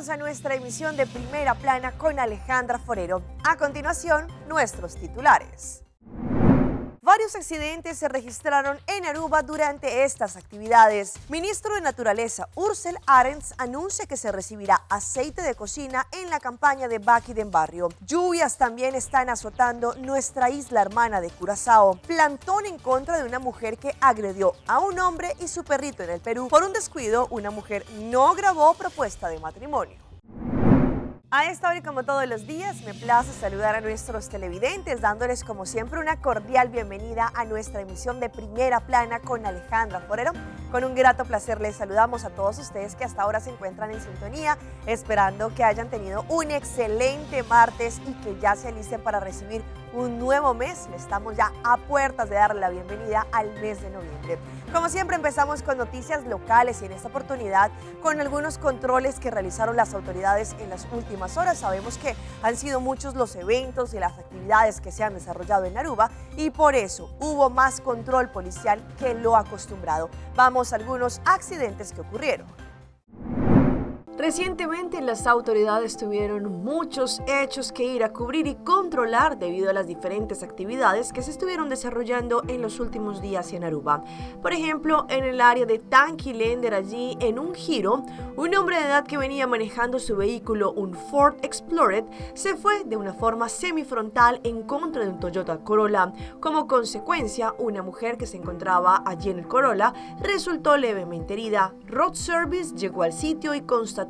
Bienvenidos a nuestra emisión de Primera Plana con Alejandra Forero. A continuación, nuestros titulares. Varios accidentes se registraron en Aruba durante estas actividades. Ministro de Naturaleza Ursel Arens anuncia que se recibirá aceite de cocina en la campaña de Baki den Barrio. Lluvias también están azotando nuestra isla hermana de Curazao. Plantón en contra de una mujer que agredió a un hombre y su perrito en el Perú. Por un descuido, una mujer no grabó propuesta de matrimonio. A esta hora y como todos los días, me place saludar a nuestros televidentes, dándoles como siempre una cordial bienvenida a nuestra emisión de Primera Plana con Alejandra Forero. Con un grato placer les saludamos a todos ustedes que hasta ahora se encuentran en sintonía, esperando que hayan tenido un excelente martes y que ya se alisten para recibir un nuevo mes. Estamos ya a puertas de darle la bienvenida al mes de noviembre. Como siempre, empezamos con noticias locales y en esta oportunidad con algunos controles que realizaron las autoridades en las últimas horas. Sabemos que han sido muchos los eventos y las actividades que se han desarrollado en Aruba y por eso hubo más control policial que lo acostumbrado. Vamos a algunos accidentes que ocurrieron. Recientemente las autoridades tuvieron muchos hechos que ir a cubrir y controlar debido a las diferentes actividades que se estuvieron desarrollando en los últimos días en Aruba. Por ejemplo, en el área de Tanquilender, allí en un giro, un hombre de edad que venía manejando su vehículo, un Ford Explorer, se fue de una forma semifrontal en contra de un Toyota Corolla. Como consecuencia, una mujer que se encontraba allí en el Corolla resultó levemente herida. Road Service llegó al sitio y constató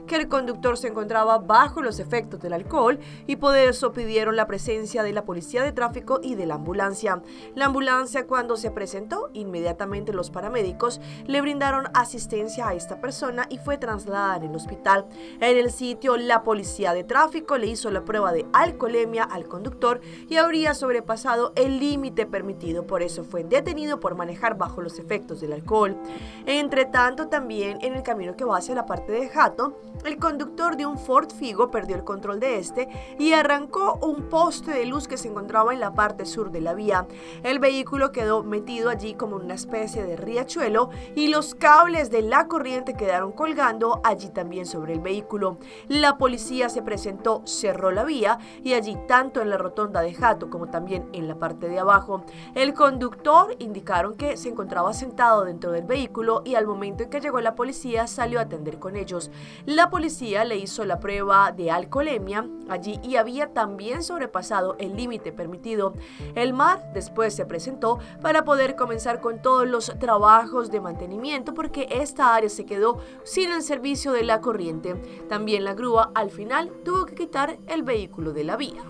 que el conductor se encontraba bajo los efectos del alcohol y por eso pidieron la presencia de la policía de tráfico y de la ambulancia. La ambulancia, cuando se presentó, inmediatamente los paramédicos le brindaron asistencia a esta persona y fue trasladada en el hospital. En el sitio, la policía de tráfico le hizo la prueba de alcoholemia al conductor y habría sobrepasado el límite permitido, por eso fue detenido por manejar bajo los efectos del alcohol. Entre tanto, también en el camino que va hacia la parte de Hato, el conductor de un Ford Figo perdió el control de este y arrancó un poste de luz que se encontraba en la parte sur de la vía. El vehículo quedó metido allí como una especie de riachuelo y los cables de la corriente quedaron colgando allí también sobre el vehículo. La policía se presentó, cerró la vía y allí tanto en la rotonda de Hato como también en la parte de abajo. El conductor indicaron que se encontraba sentado dentro del vehículo y al momento en que llegó la policía salió a atender con ellos. La policía le hizo la prueba de alcoholemia allí y había también sobrepasado el límite permitido. El MAR después se presentó para poder comenzar con todos los trabajos de mantenimiento porque esta área se quedó sin el servicio de la corriente. También la grúa al final tuvo que quitar el vehículo de la vía.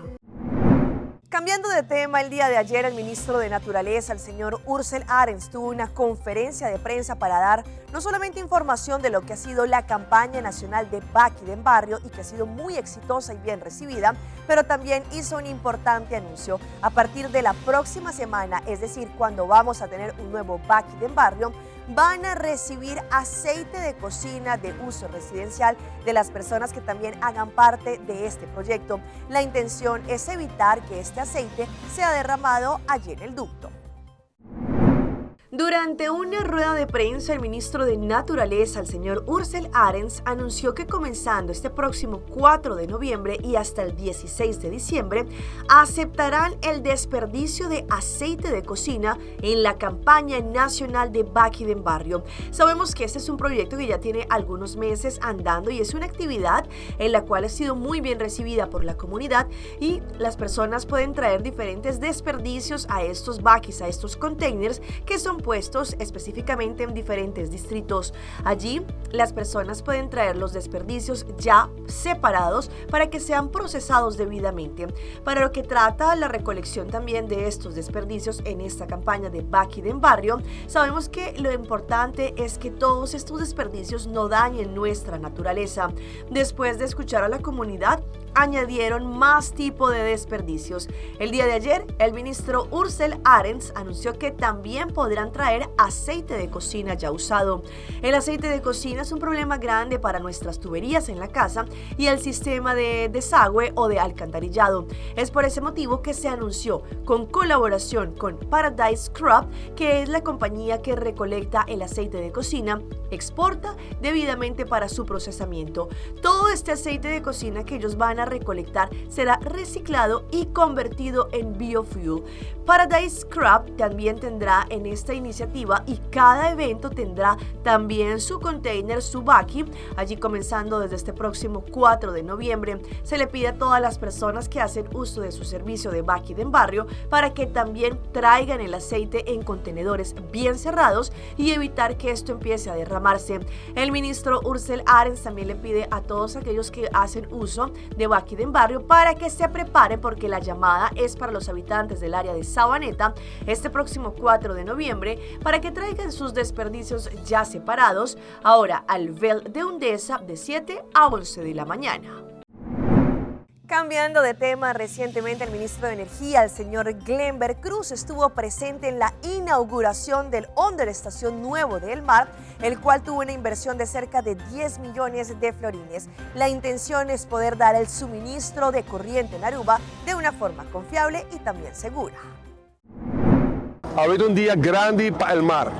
Cambiando de tema, el día de ayer el ministro de Naturaleza, el señor Ursel Arens, tuvo una conferencia de prensa para dar no solamente información de lo que ha sido la campaña nacional de Baki den Barrio y que ha sido muy exitosa y bien recibida, pero también hizo un importante anuncio. A partir de la próxima semana, es decir, cuando vamos a tener un nuevo Baki den Barrio, van a recibir aceite de cocina de uso residencial de las personas que también hagan parte de este proyecto. La intención es evitar que este aceite sea derramado allí en el ducto. Durante una rueda de prensa, el ministro de Naturaleza, el señor Ursel Arens, anunció que comenzando este próximo 4 de noviembre y hasta el 16 de diciembre, aceptarán el desperdicio de aceite de cocina en la campaña nacional de Baki den Barrio. Sabemos que este es un proyecto que ya tiene algunos meses andando y es una actividad en la cual ha sido muy bien recibida por la comunidad y las personas pueden traer diferentes desperdicios a estos bakis, a estos containers que son puestos específicamente en diferentes distritos. Allí las personas pueden traer los desperdicios ya separados para que sean procesados debidamente. Para lo que trata la recolección también de estos desperdicios en esta campaña de Baki den Barrio, sabemos que lo importante es que todos estos desperdicios no dañen nuestra naturaleza. Después de escuchar a la comunidad, añadieron más tipo de desperdicios. El día de ayer, el ministro Ursel Arens anunció que también podrán traer aceite de cocina ya usado. El aceite de cocina es un problema grande para nuestras tuberías en la casa y el sistema de desagüe o de alcantarillado. Es por ese motivo que se anunció, con colaboración con Paradise Scrub, que es la compañía que recolecta el aceite de cocina, exporta debidamente para su procesamiento. Todo este aceite de cocina que ellos van a recolectar será reciclado y convertido en biofuel. Paradise Scrub también tendrá en esta iniciativa y cada evento tendrá también su container, su baki, allí comenzando desde este próximo 4 de noviembre. Se le pide a todas las personas que hacen uso de su servicio de baki en barrio para que también traigan el aceite en contenedores bien cerrados y evitar que esto empiece a derramarse. El ministro Ursel Arens también le pide a todos aquellos que hacen uso de baki en barrio para que se preparen, porque la llamada es para los habitantes del área de Sabaneta este próximo 4 de noviembre para que traigan sus desperdicios ya separados ahora al Vel de Undesa de 7 a 11 de la mañana. Cambiando de tema, recientemente el ministro de Energía, el señor Glenber Cruz, estuvo presente en la inauguración del Underestación nuevo de El Mar, el cual tuvo una inversión de cerca de 10 millones de florines. La intención es poder dar el suministro de corriente en Aruba de una forma confiable y también segura. Ha habido un día grande para El Mar,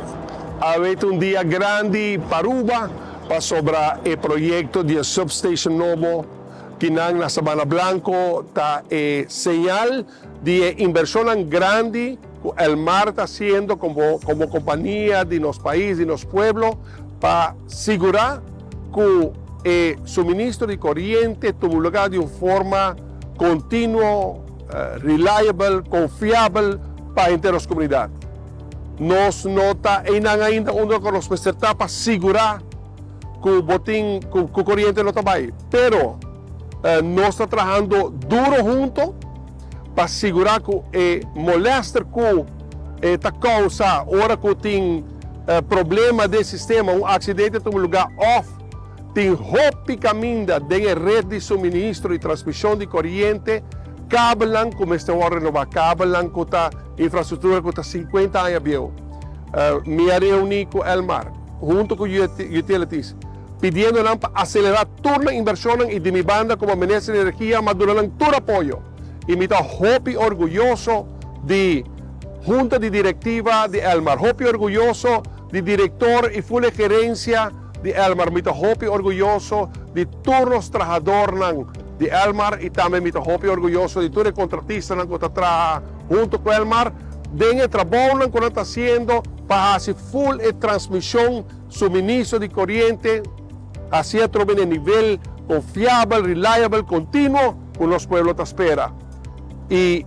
ha habido un día grande para Aruba, para sobre el proyecto de substation nuevo que en la Sabana Blanco está señal de inversión grande que El Mar está haciendo como compañía de los países, de los pueblos, para asegurar que el suministro de corriente tuvo lugar de una forma continua, reliable, confiable para las comunidades. Nos nota ainda uno de los para asegurar que el corriente no está ahí. Pero nós estamos trabajando duro juntos para asegurar que molesta que está causa ahora que tem problema de sistema, acidente em lugar off, tem roupa caminha da rede de suministro e transmissão de corrente, cabelan como este hora renovar, cabelan que está infraestrutura que está 50 anos viejo. Me reuni com El Mar, junto com utilities, pidiendo para acelerar toda la inversión y de mi banda como Ministro de Energía, mas durante todo apoyo. Y me está muy orgulloso de Junta de Directiva de El Mar, muy orgulloso de director y full gerencia de El Mar, me está muy orgulloso de todos los trabajadores de El Mar y también me está muy orgulloso de todos los contratistas que están trabajando junto con El Mar, de el trabajo que está haciendo para hacer full transmisión, suministro de corriente, hacia otro nivel confiable, reliable, continuo, que los pueblos te esperan. Y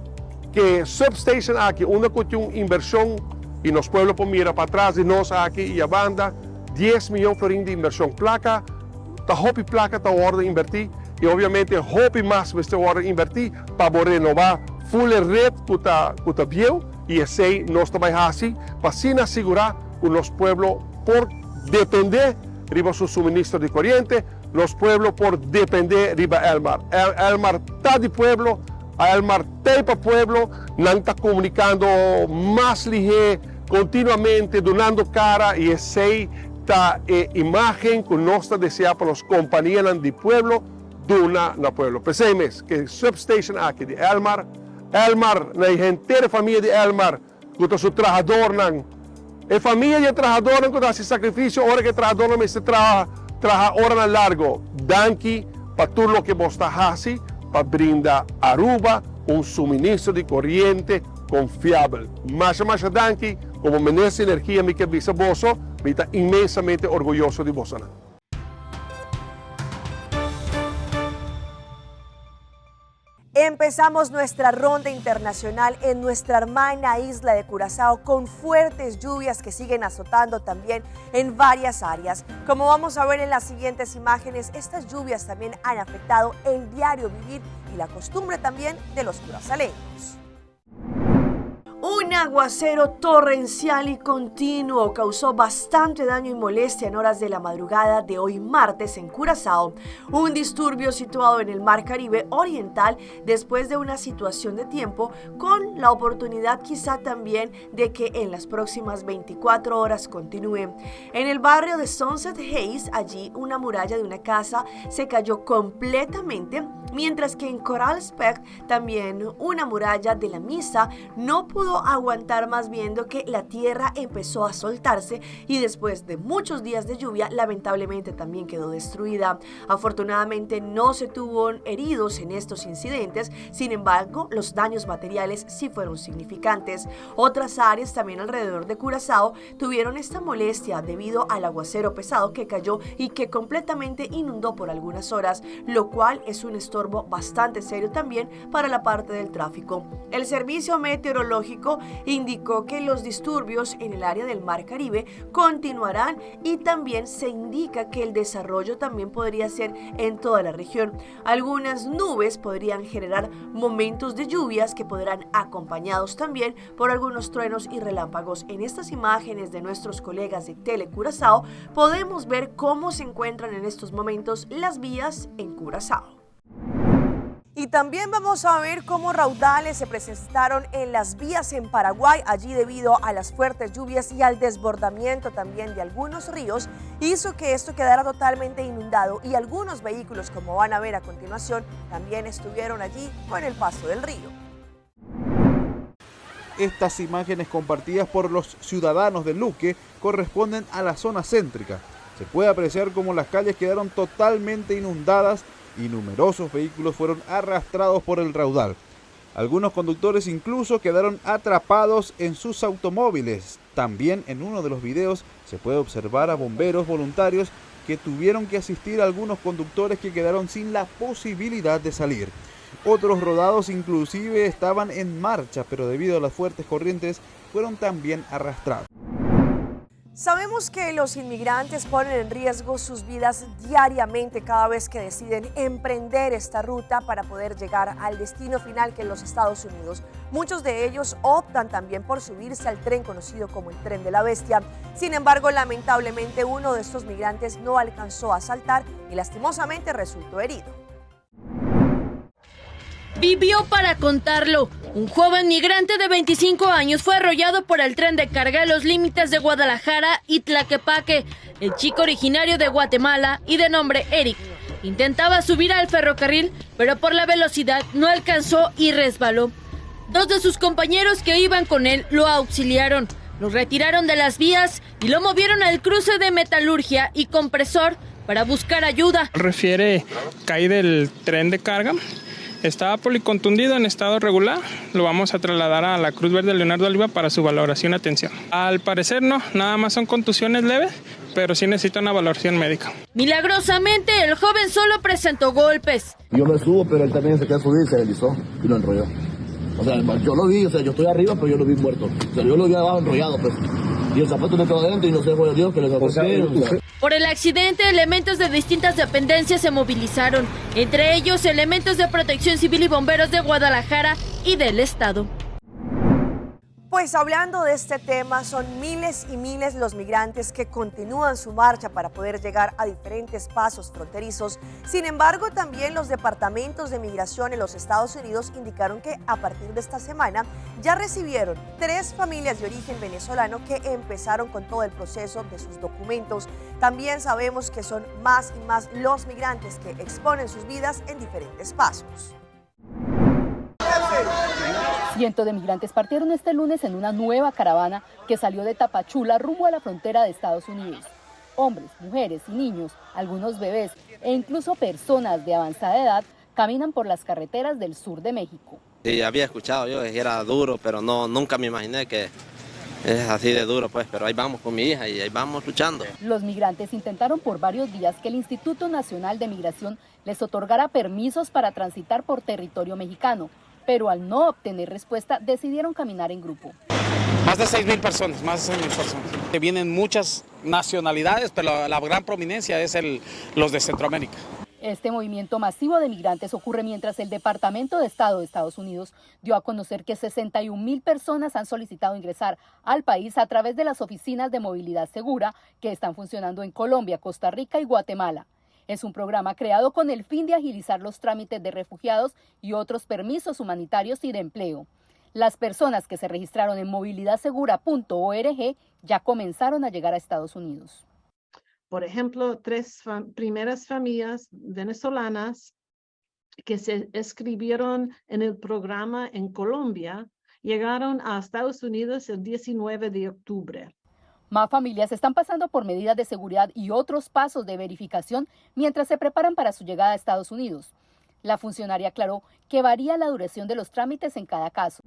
que substation aquí, una cuestión inversión, y los pueblos pues mira para atrás de nos aquí y a banda, 10 millones de florines de inversión. Placa, ta hopi placa, ta hora de invertir, y obviamente hopi más esta hora de invertir para renovar full red que está bien, y así nos trabaja así, para sin asegurar que los pueblos por depender riba su suministro de corriente, los pueblos por depender riba El Mar. El Mar está de pueblo, El Mar está para pueblo, no está comunicando más ligero, continuamente, donando cara y esa está imagen que nos desea para los compañeros de pueblo, dona na pueblo. Pensemos que substation aquí de El Mar, la entera familia de El Mar, que su trabajador, a família de trabalhador que dá sacrifício, hora que o trabalhador não se trabalha hora largo. Danke para tudo o que você faz para brindar a Aruba suministro de corriente confiável. Mais danke, como Ministro de Energia, me avisa você, me está imensamente orgulhoso de você. Empezamos nuestra ronda internacional en nuestra hermana isla de Curazao con fuertes lluvias que siguen azotando también en varias áreas. Como vamos a ver en las siguientes imágenes, estas lluvias también han afectado el diario vivir y la costumbre también de los curazaleños. Un Un aguacero torrencial y continuo causó bastante daño y molestia en horas de la madrugada de hoy martes en Curazao, un disturbio situado en el Mar Caribe Oriental después de una situación de tiempo con la oportunidad quizá también de que en las próximas 24 horas continúe. En el barrio de Sunset Heights, allí una muralla de una casa se cayó completamente, mientras que en Coral Springs también una muralla de la Misa no pudo aguantar más viendo que la tierra empezó a soltarse y después de muchos días de lluvia lamentablemente también quedó destruida. Afortunadamente no se tuvo heridos en estos incidentes, sin embargo los daños materiales sí fueron significantes. Otras áreas también alrededor de Curazao tuvieron esta molestia debido al aguacero pesado que cayó y que completamente inundó por algunas horas, lo cual es un estorbo bastante serio también para la parte del tráfico. El servicio meteorológico indicó que los disturbios en el área del Mar Caribe continuarán y también se indica que el desarrollo también podría ser en toda la región. Algunas nubes podrían generar momentos de lluvias que podrán acompañados también por algunos truenos y relámpagos. En estas imágenes de nuestros colegas de Tele Curazao podemos ver cómo se encuentran en estos momentos las vías en Curazao. Y también vamos a ver cómo raudales se presentaron en las vías en Paraguay, allí debido a las fuertes lluvias y al desbordamiento también de algunos ríos, hizo que esto quedara totalmente inundado y algunos vehículos, como van a ver a continuación, también estuvieron allí con el paso del río. Estas imágenes compartidas por los ciudadanos de Luque corresponden a la zona céntrica. Se puede apreciar cómo las calles quedaron totalmente inundadas y numerosos vehículos fueron arrastrados por el raudal. Algunos conductores incluso quedaron atrapados en sus automóviles. También en uno de los videos se puede observar a bomberos voluntarios que tuvieron que asistir a algunos conductores que quedaron sin la posibilidad de salir. Otros rodados inclusive estaban en marcha, pero debido a las fuertes corrientes fueron también arrastrados. Sabemos que los inmigrantes ponen en riesgo sus vidas diariamente cada vez que deciden emprender esta ruta para poder llegar al destino final, que es los Estados Unidos. Muchos de ellos optan también por subirse al tren conocido como el Tren de la Bestia. Sin embargo, lamentablemente uno de estos migrantes no alcanzó a saltar y lastimosamente resultó herido. Vivió para contarlo. Un joven migrante de 25 años fue arrollado por el tren de carga en los límites de Guadalajara y Tlaquepaque. El chico, originario de Guatemala y de nombre Eric, intentaba subir al ferrocarril, pero por la velocidad no alcanzó y resbaló. Dos de sus compañeros que iban con él lo auxiliaron, lo retiraron de las vías y lo movieron al cruce de Metalurgia y Compresor para buscar ayuda. Refiere, caí del tren de carga. Estaba policontundido en estado regular. Lo vamos a trasladar a la Cruz Verde Leonardo Oliva para su valoración y atención. Al parecer no, nada más son contusiones leves, pero sí necesita una valoración médica. Milagrosamente, el joven solo presentó golpes. Yo me subo, pero él también se quedó subir y se deslizó y lo enrolló. O sea, yo lo vi, yo estoy arriba, pero yo lo vi muerto. O sea, yo lo vi abajo enrollado, pues. Y el zapato me quedó adentro y no sé, fue Dios que le sacó. Por el accidente, elementos de distintas dependencias se movilizaron, entre ellos elementos de Protección Civil y bomberos de Guadalajara y del estado. Pues hablando de este tema, son miles y miles los migrantes que continúan su marcha para poder llegar a diferentes pasos fronterizos. Sin embargo, también los departamentos de migración en los Estados Unidos indicaron que a partir de esta semana ya recibieron 3 familias de origen venezolano que empezaron con todo el proceso de sus documentos. También sabemos que son más y más los migrantes que exponen sus vidas en diferentes pasos. Cientos de migrantes partieron este lunes en una nueva caravana que salió de Tapachula rumbo a la frontera de Estados Unidos. Hombres, mujeres y niños, algunos bebés e incluso personas de avanzada edad caminan por las carreteras del sur de México. Sí, había escuchado yo que era duro, pero nunca me imaginé que es así de duro, pues, pero ahí vamos con mi hija y ahí vamos luchando. Los migrantes intentaron por varios días que el Instituto Nacional de Migración les otorgara permisos para transitar por territorio mexicano, pero al no obtener respuesta decidieron caminar en grupo. Más de 6,000 personas, Vienen muchas nacionalidades, pero la gran prominencia es los de Centroamérica. Este movimiento masivo de migrantes ocurre mientras el Departamento de Estado de Estados Unidos dio a conocer que 61.000 personas han solicitado ingresar al país a través de las oficinas de movilidad segura que están funcionando en Colombia, Costa Rica y Guatemala. Es un programa creado con el fin de agilizar los trámites de refugiados y otros permisos humanitarios y de empleo. Las personas que se registraron en movilidadsegura.org ya comenzaron a llegar a Estados Unidos. Por ejemplo, 3 primeras familias venezolanas que se inscribieron en el programa en Colombia llegaron a Estados Unidos el 19 de octubre. Más familias están pasando por medidas de seguridad y otros pasos de verificación mientras se preparan para su llegada a Estados Unidos. La funcionaria aclaró que varía la duración de los trámites en cada caso.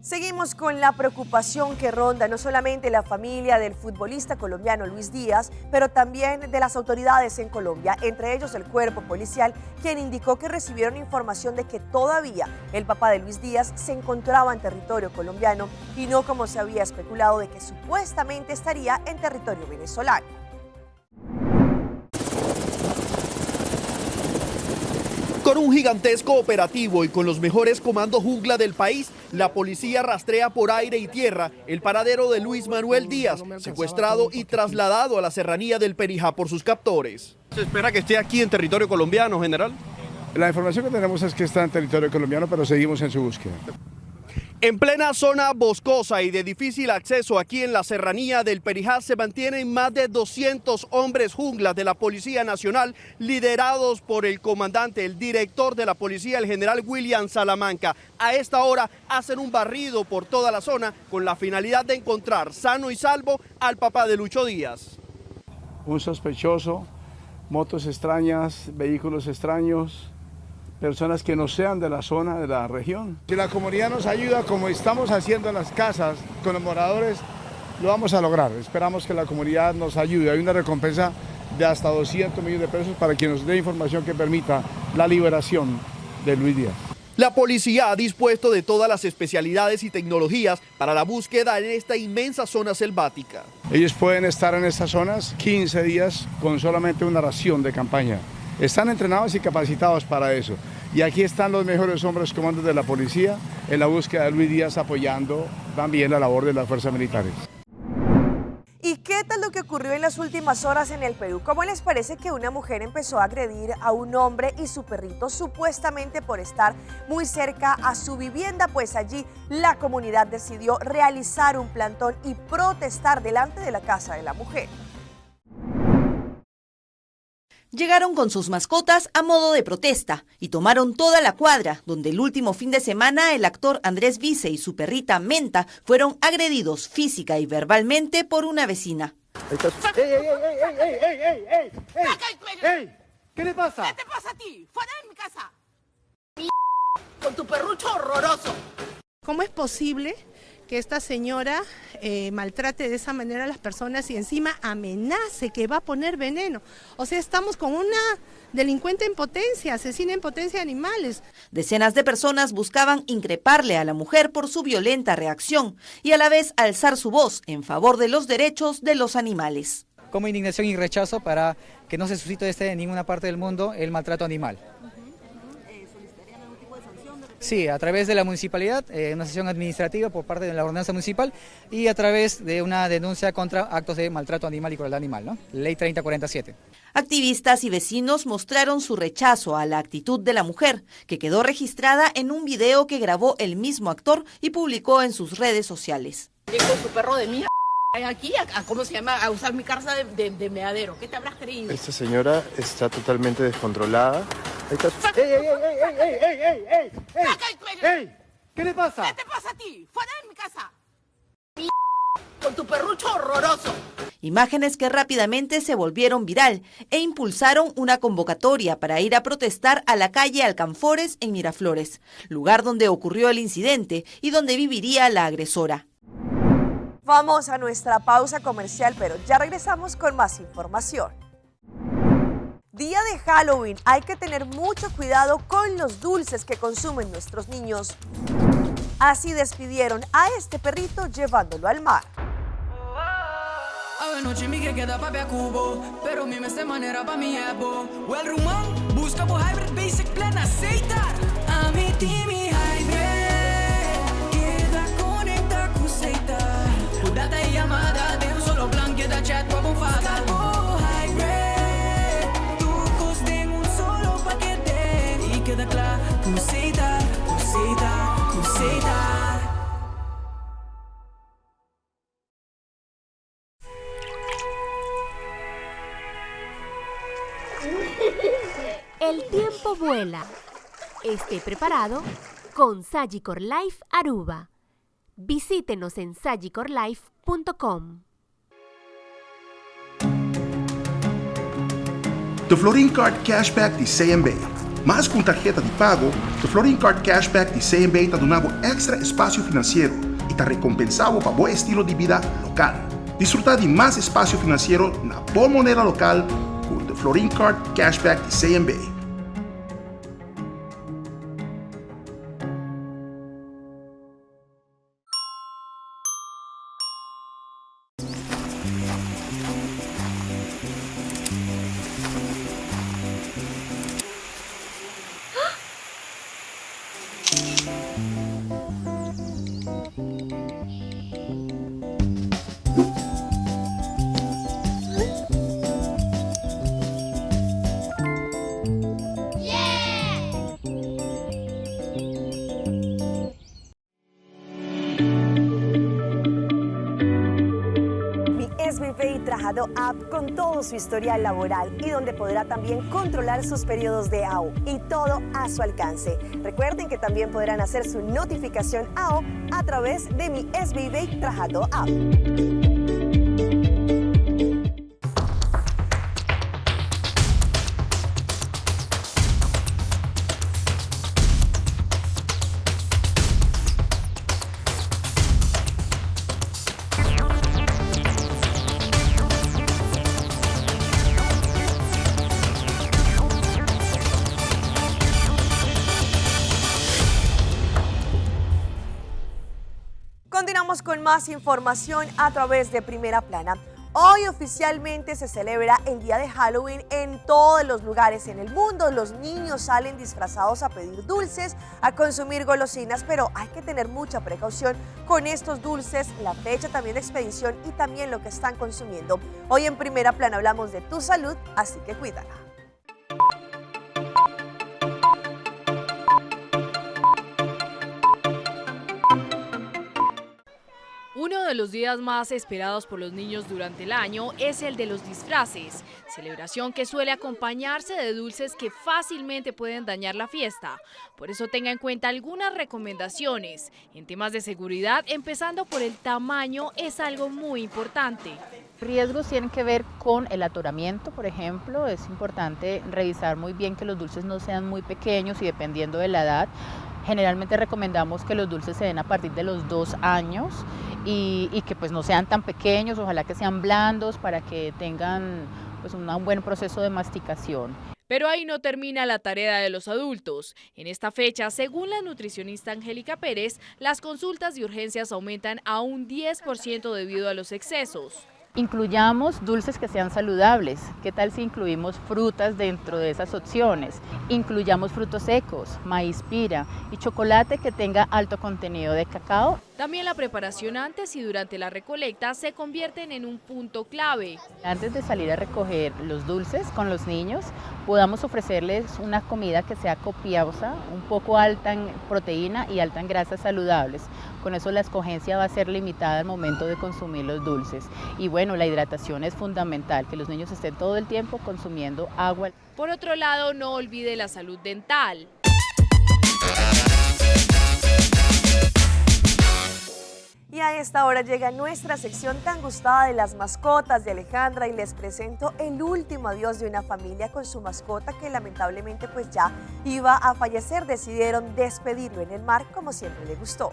Seguimos con la preocupación que ronda no solamente la familia del futbolista colombiano Luis Díaz, pero también de las autoridades en Colombia, entre ellos el cuerpo policial, quien indicó que recibieron información de que todavía el papá de Luis Díaz se encontraba en territorio colombiano y no como se había especulado de que supuestamente estaría en territorio venezolano. Con un gigantesco operativo y con los mejores comandos jungla del país, la policía rastrea por aire y tierra el paradero de Luis Manuel Díaz, secuestrado y trasladado a la serranía del Perijá por sus captores. ¿Se espera que esté aquí en territorio colombiano, general? La información que tenemos es que está en territorio colombiano, pero seguimos en su búsqueda. En plena zona boscosa y de difícil acceso aquí en la serranía del Perijá se mantienen más de 200 hombres junglas de la Policía Nacional liderados por el comandante, el director de la policía, el general William Salamanca. A esta hora hacen un barrido por toda la zona con la finalidad de encontrar sano y salvo al papá de Lucho Díaz. Un sospechoso, motos extrañas, vehículos extraños, personas que no sean de la zona, de la región. Si la comunidad nos ayuda, como estamos haciendo en las casas con los moradores, lo vamos a lograr. Esperamos que la comunidad nos ayude. Hay una recompensa de hasta 200 millones de pesos para quien nos dé información que permita la liberación de Luis Díaz. La policía ha dispuesto de todas las especialidades y tecnologías para la búsqueda en esta inmensa zona selvática. Ellos pueden estar en estas zonas 15 días con solamente una ración de campaña. Están entrenados y capacitados para eso. Y aquí están los mejores hombres comandos de la policía en la búsqueda de Luis Díaz, apoyando también la labor de las fuerzas militares. ¿Y qué tal lo que ocurrió en las últimas horas en el Perú? ¿Cómo les parece que una mujer empezó a agredir a un hombre y su perrito supuestamente por estar muy cerca a su vivienda? Pues allí la comunidad decidió realizar un plantón y protestar delante de la casa de la mujer. Llegaron con sus mascotas a modo de protesta y tomaron toda la cuadra, donde el último fin de semana el actor Andrés Vice y su perrita Menta fueron agredidos física y verbalmente por una vecina. ¡Ey! ¿Qué le pasa? ¿Qué te pasa a ti? ¡Fuera de mi casa! Con tu perrucho horroroso. ¿Cómo es posible que esta señora maltrate de esa manera a las personas y encima amenace que va a poner veneno? O sea, estamos con una delincuente en potencia, asesina en potencia de animales. Decenas de personas buscaban increparle a la mujer por su violenta reacción y a la vez alzar su voz en favor de los derechos de los animales. Como indignación y rechazo para que no se suscite en ninguna parte del mundo el maltrato animal. Sí, a través de la municipalidad, una sesión administrativa por parte de la ordenanza municipal y a través de una denuncia contra actos de maltrato animal y crueldad animal, ¿no? Ley 3047. Activistas y vecinos mostraron su rechazo a la actitud de la mujer, que quedó registrada en un video que grabó el mismo actor y publicó en sus redes sociales. Con tu perro de mierda aquí, ¿cómo se llama? A usar mi casa de meadero. ¿Qué te habrás creído? Esta señora está totalmente descontrolada. Ahí está. ¡Ey! ¿Qué le pasa? ¿Qué te pasa a ti? ¡Fuera de mi casa! Con tu perrucho horroroso. Imágenes que rápidamente se volvieron viral e impulsaron una convocatoria para ir a protestar a la calle Alcanfores en Miraflores, lugar donde ocurrió el incidente y donde viviría la agresora. Vamos a nuestra pausa comercial, pero ya regresamos con más información. Día de Halloween, hay que tener mucho cuidado con los dulces que consumen nuestros niños. Así despidieron a este perrito llevándolo al mar. de noche mi que queda papi a cubo, pero mi esta manera pa' mi ebo. Well rumán, busca por hybrid basic plan aceitar. A mi team y hybrid, queda conecta con seita. Data y llamada de un solo plan, queda chat por bonfada. Oh hybrid, tu coste en un solo paquete. Y queda claro, con seita, con seita, con seita. El tiempo vuela. Esté preparado con Sagicor Life Aruba. Visítenos en sagicorlife.com. The Florin Card Cashback di CMB. Mais com tarjeta de pago, the Florin Card Cashback di CMB está dando extra espaço financeiro e está recompensado para bom estilo de vida local. Disfrutar de mais espaço financeiro na boa moneda local com the Florin Card Cashback di CMB. Trabajador App con todo su historial laboral y donde podrá también controlar sus periodos de AO y todo a su alcance. Recuerden que también podrán hacer su notificación AO a través de mi SBI Trabajador App. Continuamos con más información a través de Primera Plana. Hoy oficialmente se celebra el día de Halloween en todos los lugares en el mundo. Los niños salen disfrazados a pedir dulces, a consumir golosinas, pero hay que tener mucha precaución con estos dulces, la fecha también de expedición y también lo que están consumiendo. Hoy en Primera Plana hablamos de tu salud, así que cuídala. Uno de los días más esperados por los niños durante el año es el de los disfraces, celebración que suele acompañarse de dulces que fácilmente pueden dañar la fiesta. Por eso tenga en cuenta algunas recomendaciones. En temas de seguridad, empezando por el tamaño, es algo muy importante. Riesgos tienen que ver con el atoramiento, por ejemplo. Es importante revisar muy bien que los dulces no sean muy pequeños y dependiendo de la edad. Generalmente recomendamos que los dulces se den a partir de los 2 años y que pues no sean tan pequeños, ojalá que sean blandos para que tengan pues un buen proceso de masticación. Pero ahí no termina la tarea de los adultos. En esta fecha, según la nutricionista Angélica Pérez, las consultas de urgencias aumentan a un 10% debido a los excesos. Incluyamos dulces que sean saludables. ¿Qué tal si incluimos frutas dentro de esas opciones? Incluyamos frutos secos, maíz pira y chocolate que tenga alto contenido de cacao. También la preparación antes y durante la recolecta se convierten en un punto clave. Antes de salir a recoger los dulces con los niños, podamos ofrecerles una comida que sea copiosa, un poco alta en proteína y alta en grasas saludables. Con eso la escogencia va a ser limitada al momento de consumir los dulces. Y bueno, la hidratación es fundamental, que los niños estén todo el tiempo consumiendo agua. Por otro lado, no olvide la salud dental. Y a esta hora llega nuestra sección tan gustada de las mascotas de Alejandra y les presento el último adiós de una familia con su mascota que lamentablemente pues ya iba a fallecer. Decidieron despedirlo en el mar como siempre le gustó.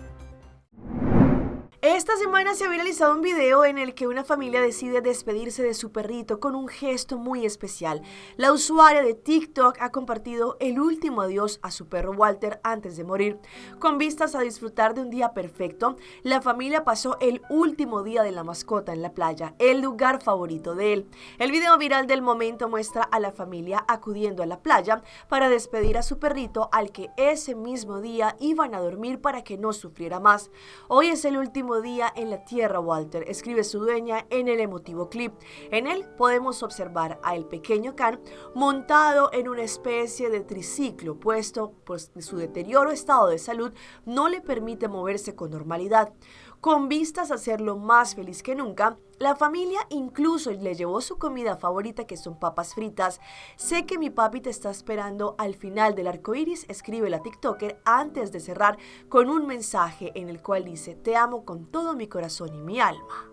Esta semana se ha viralizado un video en el que una familia decide despedirse de su perrito con un gesto muy especial. La usuaria de TikTok ha compartido el último adiós a su perro Walter antes de morir. Con vistas a disfrutar de un día perfecto, la familia pasó el último día de la mascota en la playa, el lugar favorito de él. El video viral del momento muestra a la familia acudiendo a la playa para despedir a su perrito al que ese mismo día iban a dormir para que no sufriera más. Hoy es el último día en la tierra, Walter, escribe su dueña en el emotivo clip. En él podemos observar a el pequeño can montado en una especie de triciclo, puesto pues su deterioro estado de salud no le permite moverse con normalidad. Con vistas a hacerlo más feliz que nunca, la familia incluso le llevó su comida favorita, que son papas fritas. Sé que mi papi te está esperando al final del arco iris, escribe la TikToker antes de cerrar con un mensaje en el cual dice: te amo con todo mi corazón y mi alma.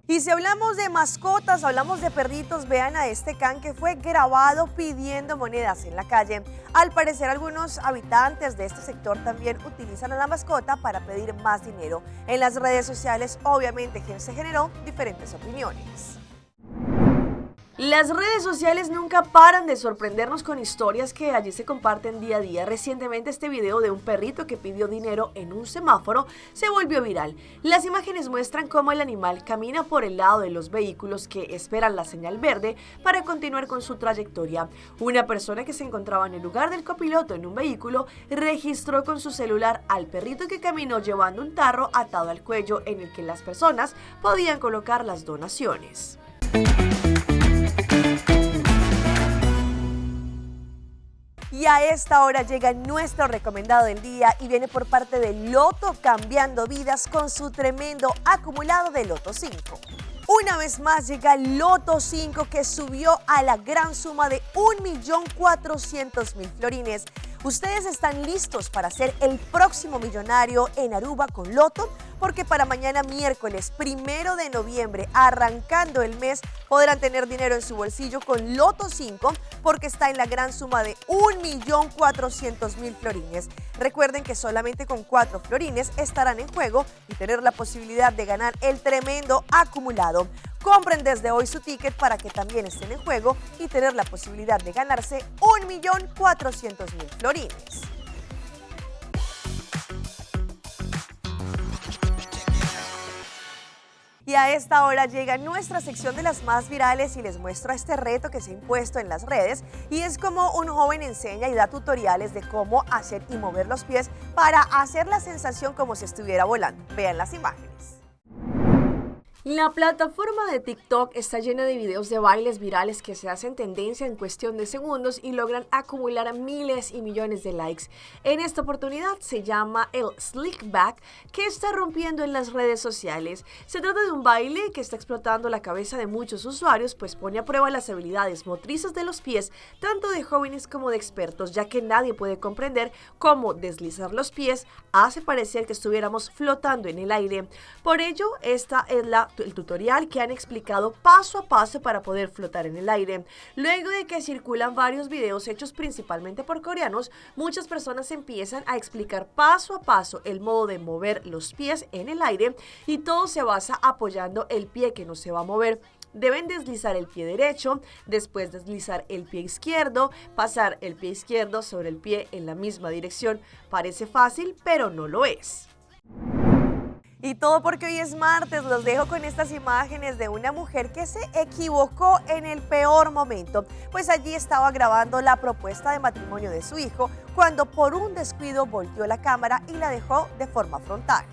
Y si hablamos de mascotas, hablamos de perritos, vean a este can que fue grabado pidiendo monedas en la calle. Al parecer, algunos habitantes de este sector también utilizan a la mascota para pedir más dinero. En las redes sociales, obviamente, se generó diferentes opiniones. Las redes sociales nunca paran de sorprendernos con historias que allí se comparten día a día. Recientemente este video de un perrito que pidió dinero en un semáforo se volvió viral. Las imágenes muestran cómo el animal camina por el lado de los vehículos que esperan la señal verde para continuar con su trayectoria. Una persona que se encontraba en el lugar del copiloto en un vehículo registró con su celular al perrito que caminó llevando un tarro atado al cuello en el que las personas podían colocar las donaciones. Y a esta hora llega nuestro recomendado del día y viene por parte de Loto, cambiando vidas con su tremendo acumulado de Loto 5. Una vez más llega Loto 5, que subió a la gran suma de 1.400.000 florines. ¿Ustedes están listos para ser el próximo millonario en Aruba con Loto? Porque para mañana miércoles 1 de noviembre, arrancando el mes, podrán tener dinero en su bolsillo con Loto 5, porque está en la gran suma de 1.400.000 florines. Recuerden que solamente con 4 florines estarán en juego y tener la posibilidad de ganar el tremendo acumulado. Compren desde hoy su ticket para que también estén en juego y tener la posibilidad de ganarse 1.400.000 florines. Y a esta hora llega nuestra sección de las más virales y les muestro este reto que se ha impuesto en las redes, y es como un joven enseña y da tutoriales de cómo hacer y mover los pies para hacer la sensación como si estuviera volando. Vean las imágenes. La plataforma de TikTok está llena de videos de bailes virales que se hacen tendencia en cuestión de segundos y logran acumular miles y millones de likes. En esta oportunidad se llama el Slick Back, que está rompiendo en las redes sociales. Se trata de un baile que está explotando la cabeza de muchos usuarios, pues pone a prueba las habilidades motrices de los pies, tanto de jóvenes como de expertos, ya que nadie puede comprender cómo deslizar los pies hace parecer que estuviéramos flotando en el aire. Por ello, esta es el tutorial que han explicado paso a paso para poder flotar en el aire. Luego de que circulan varios videos hechos principalmente por coreanos, muchas personas empiezan a explicar paso a paso el modo de mover los pies en el aire, y todo se basa apoyando el pie que no se va a mover. Deben deslizar el pie derecho, después deslizar el pie izquierdo, pasar el pie izquierdo sobre el pie en la misma dirección. Parece fácil, pero no lo es. Y todo porque hoy es martes. Los dejo con estas imágenes de una mujer que se equivocó en el peor momento, pues allí estaba grabando la propuesta de matrimonio de su hijo cuando por un descuido volteó la cámara y la dejó de forma frontal.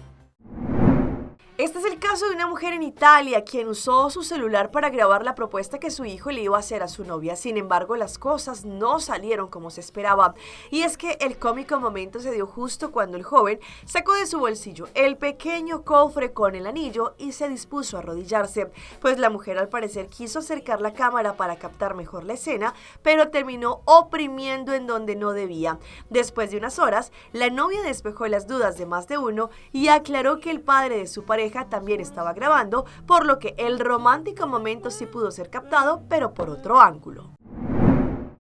Este es el caso de una mujer en Italia quien usó su celular para grabar la propuesta que su hijo le iba a hacer a su novia. Sin embargo, las cosas no salieron como se esperaba. Y es que el cómico momento se dio justo cuando el joven sacó de su bolsillo el pequeño cofre con el anillo y se dispuso a arrodillarse. Pues la mujer al parecer quiso acercar la cámara para captar mejor la escena, pero terminó oprimiendo en donde no debía. Después de unas horas, la novia despejó las dudas de más de uno y aclaró que el padre de su pareja también estaba grabando, por lo que el romántico momento sí pudo ser captado, pero por otro ángulo.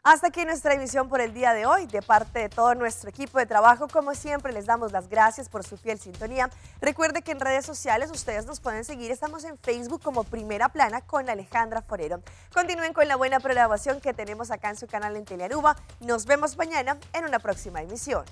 Hasta aquí nuestra emisión por el día de hoy. De parte de todo nuestro equipo de trabajo, como siempre, les damos las gracias por su fiel sintonía. Recuerde que en redes sociales ustedes nos pueden seguir. Estamos en Facebook como Primera Plana con Alejandra Forero. Continúen con la buena programación que tenemos acá en su canal en Telearuba. Nos vemos mañana en una próxima emisión.